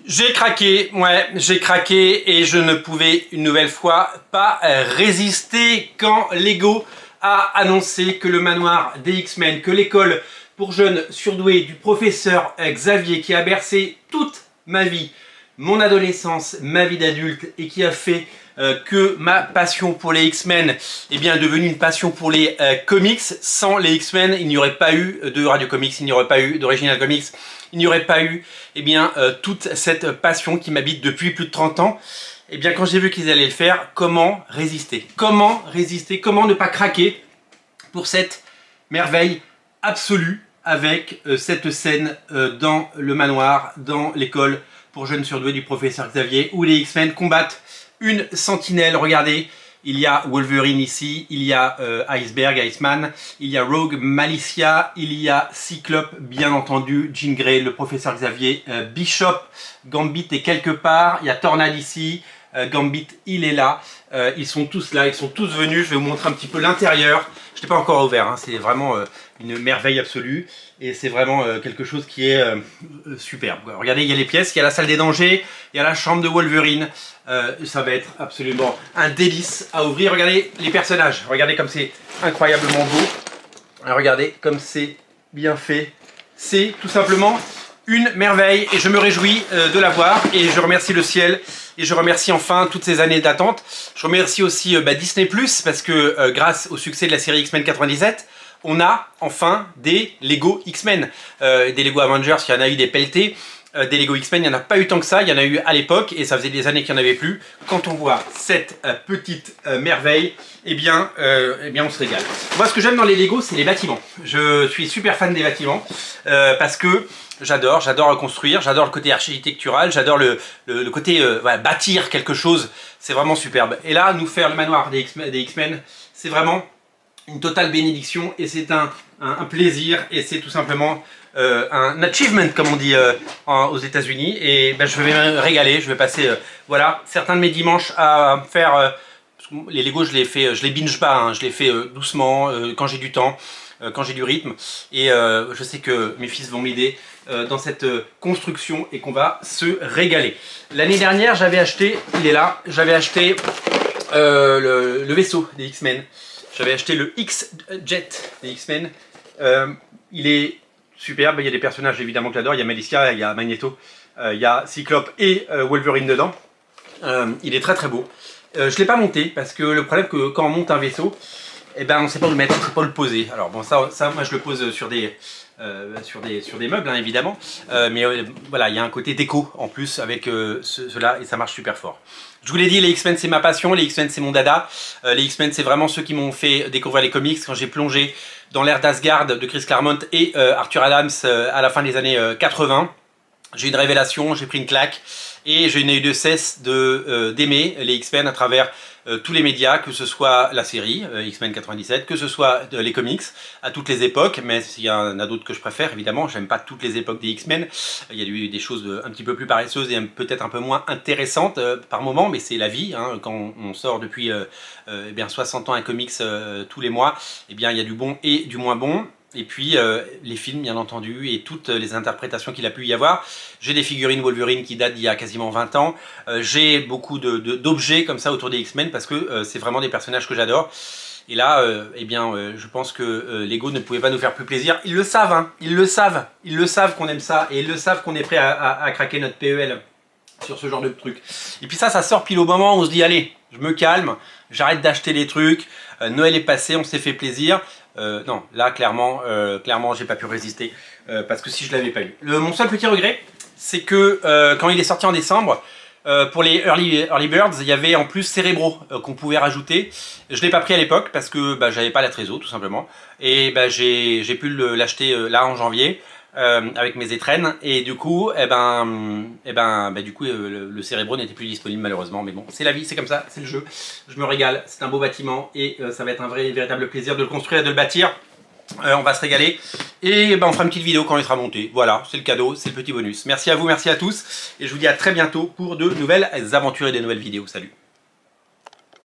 J'ai craqué, ouais, j'ai craqué et je ne pouvais une nouvelle fois pas résister quand Lego a annoncé que le manoir des X-Men, que l'école pour jeunes surdoués du professeur Xavier qui a bercé toute ma vie, mon adolescence, ma vie d'adulte et qui a fait que ma passion pour les X-Men est bien devenue une passion pour les comics. Sans les X-Men, il n'y aurait pas eu de Radio Comics, il n'y aurait pas eu d'Original Comics, il n'y aurait pas eu toute cette passion qui m'habite depuis plus de 30 ans. Et bien quand j'ai vu qu'ils allaient le faire, comment résister? Comment résister? Comment ne pas craquer pour cette merveille absolue avec cette scène dans le manoir, dans l'école pour jeunes surdoués du professeur Xavier, où les X-Men combattent une sentinelle. Regardez, il y a Wolverine ici, il y a Iceberg, Iceman, il y a Rogue, Malicia, il y a Cyclope, bien entendu, Jean Grey, le professeur Xavier, Bishop, Gambit est quelque part, il y a Tornade ici, Gambit il est là, ils sont tous là, ils sont tous venus. Je vais vous montrer un petit peu l'intérieur. Je n'ai pas encore ouvert, hein. C'est vraiment une merveille absolue et c'est vraiment quelque chose qui est superbe. Regardez, il y a les pièces, il y a la salle des dangers, il y a la chambre de Wolverine. Ça va être absolument un délice à ouvrir. Regardez les personnages, regardez comme c'est incroyablement beau. Regardez comme c'est bien fait. C'est tout simplement une merveille et je me réjouis de la voir et je remercie le ciel et je remercie enfin toutes ces années d'attente. Je remercie aussi Disney+, parce que grâce au succès de la série X-Men 97, on a enfin des Lego X-Men. Des Lego Avengers, il y en a eu des pelletés. Des Lego X-Men, il n'y en a pas eu tant que ça, il y en a eu à l'époque et ça faisait des années qu'il n'y en avait plus. Quand on voit cette petite merveille, eh bien on se régale. Moi ce que j'aime dans les Lego, c'est les bâtiments. Je suis super fan des bâtiments parce que j'adore construire, j'adore le côté architectural, j'adore le côté voilà, bâtir quelque chose, c'est vraiment superbe. Et là, nous faire le manoir des X-Men, c'est vraiment une totale bénédiction et c'est un plaisir et c'est tout simplement un achievement comme on dit aux États-Unis. Et je vais me régaler, je vais passer voilà, certains de mes dimanches à faire les Lego, je les binge pas, hein, je les fais doucement quand j'ai du temps. Quand j'ai du rythme et je sais que mes fils vont m'aider dans cette construction et qu'on va se régaler. L'année dernière j'avais acheté, il est là, j'avais acheté le vaisseau des X-Men, j'avais acheté le X-Jet des X-Men, il est superbe, il y a des personnages évidemment que j'adore, il y a Malicia, il y a Magneto, il y a Cyclope et Wolverine dedans, il est très très beau. Je ne l'ai pas monté parce que le problème que quand on monte un vaisseau, eh ben, on ne sait pas où le mettre, on ne sait pas où le poser. Alors bon, ça moi je le pose sur des meubles, hein, évidemment. Mais voilà, il y a un côté déco en plus avec cela et ça marche super fort. Je vous l'ai dit, les X-Men c'est ma passion, les X-Men c'est mon dada. Les X-Men c'est vraiment ceux qui m'ont fait découvrir les comics quand j'ai plongé dans l'ère d'Asgard de Chris Claremont et Arthur Adams à la fin des années 80. J'ai eu une révélation, j'ai pris une claque et je n'ai eu de cesse d'aimer les X-Men à travers tous les médias, que ce soit la série X-Men 97, que ce soit les comics à toutes les époques, mais il y en a d'autres que je préfère évidemment, j'aime pas toutes les époques des X-Men, il y a eu des choses un petit peu plus paresseuses et peut-être un peu moins intéressantes par moment, mais c'est la vie, hein, quand on sort depuis 60 ans un comics tous les mois, eh bien il y a du bon et du moins bon. Et puis les films bien entendu et toutes les interprétations qu'il a pu y avoir. J'ai des figurines Wolverine qui datent d'il y a quasiment 20 ans. J'ai beaucoup d'objets comme ça autour des X-Men parce que c'est vraiment des personnages que j'adore. Et là, je pense que Lego ne pouvait pas nous faire plus plaisir. Ils le savent, hein, ils le savent qu'on aime ça et ils le savent qu'on est prêt à craquer notre PEL sur ce genre de truc. Et puis ça sort pile au moment où on se dit allez, je me calme, j'arrête d'acheter les trucs, Noël est passé, on s'est fait plaisir. Non, là clairement j'ai pas pu résister parce que si je l'avais pas eu. Mon seul petit regret, c'est que quand il est sorti en décembre, pour les early birds, il y avait en plus Cerebro qu'on pouvait rajouter. Je l'ai pas pris à l'époque parce que j'avais pas la trésor tout simplement. Et j'ai pu l'acheter là en janvier. Avec mes étrennes et du coup le Cerebro n'était plus disponible malheureusement, mais bon c'est la vie, c'est comme ça, c'est le jeu. Je me régale, c'est un beau bâtiment et ça va être un véritable plaisir de le construire et de le bâtir. On va se régaler et on fera une petite vidéo quand il sera monté. Voilà, c'est le cadeau, c'est le petit bonus. Merci à vous, merci à tous et je vous dis à très bientôt pour de nouvelles aventures et de nouvelles vidéos. Salut.